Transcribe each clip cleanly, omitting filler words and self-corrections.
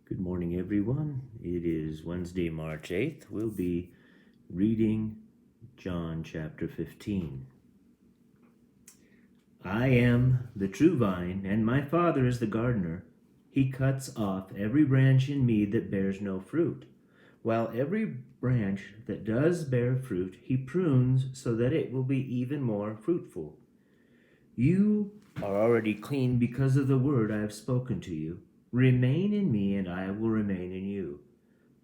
Good morning, everyone. It is Wednesday, March 8th. We'll be reading John chapter 15. I am the true vine, and my Father is the gardener. He cuts off every branch in me that bears no fruit, while every branch that does bear fruit he prunes so that it will be even more fruitful. You are already clean because of the word I have spoken to you. Remain in me, and I will remain in you.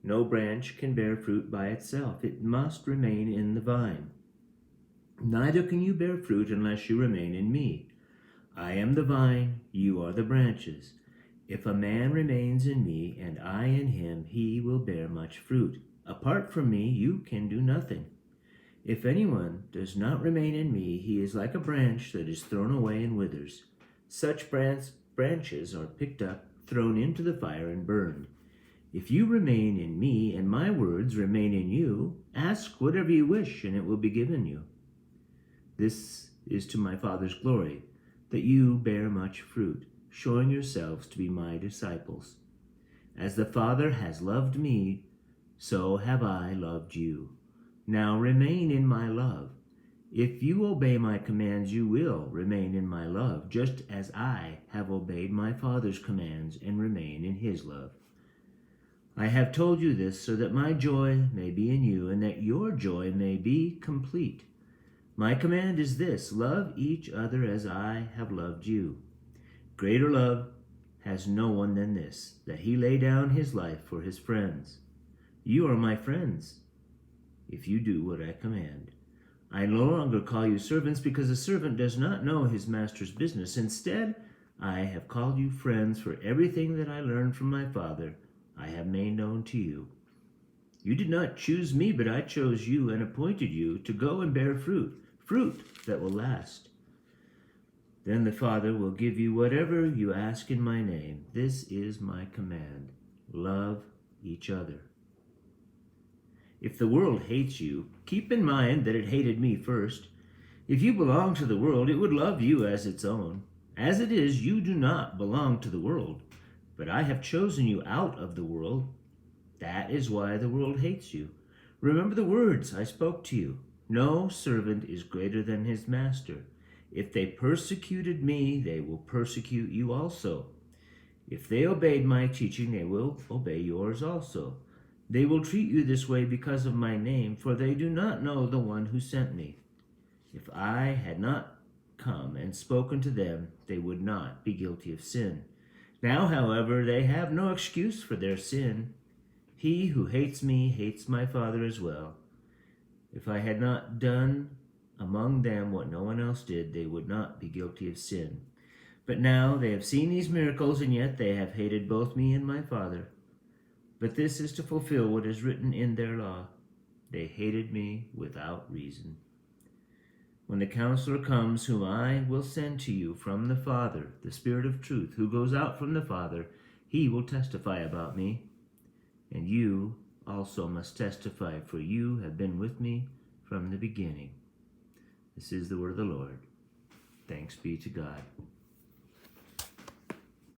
No branch can bear fruit by itself. It must remain in the vine. Neither can you bear fruit unless you remain in me. I am the vine, you are the branches. If a man remains in me, and I in him, he will bear much fruit. Apart from me, you can do nothing. If anyone does not remain in me, he is like a branch that is thrown away and withers. Such branches are picked up, thrown into the fire, and burned. If you remain in me, and my words remain in you, ask whatever you wish, and it will be given you. This is to my Father's glory, that you bear much fruit, showing yourselves to be my disciples. As the Father has loved me, so have I loved you. Now remain in my love. If you obey my commands, you will remain in my love, just as I have obeyed my Father's commands and remain in his love. I have told you this so that my joy may be in you and that your joy may be complete. My command is this: love each other as I have loved you. Greater love has no one than this, that he lay down his life for his friends. You are my friends if you do what I command. I no longer call you servants, because a servant does not know his master's business. Instead, I have called you friends, for everything that I learned from my Father I have made known to you. You did not choose me, but I chose you and appointed you to go and bear fruit that will last. Then the Father will give you whatever you ask in my name. This is my command: love each other. If the world hates you, keep in mind that it hated me first. If you belong to the world, it would love you as its own. As it is, you do not belong to the world, but I have chosen you out of the world. That is why the world hates you. Remember the words I spoke to you. No servant is greater than his master. If they persecuted me, they will persecute you also. If they obeyed my teaching, they will obey yours also. They will treat you this way because of my name, for they do not know the one who sent me. If I had not come and spoken to them, they would not be guilty of sin. Now, however, they have no excuse for their sin. He who hates me hates my Father as well. If I had not done among them what no one else did, they would not be guilty of sin. But now they have seen these miracles, and yet they have hated both me and my Father. But this is to fulfill what is written in their law: they hated me without reason. When the Counselor comes, whom I will send to you from the Father, the Spirit of truth, who goes out from the Father, he will testify about me. And you also must testify, for you have been with me from the beginning. This is the word of the Lord. Thanks be to God.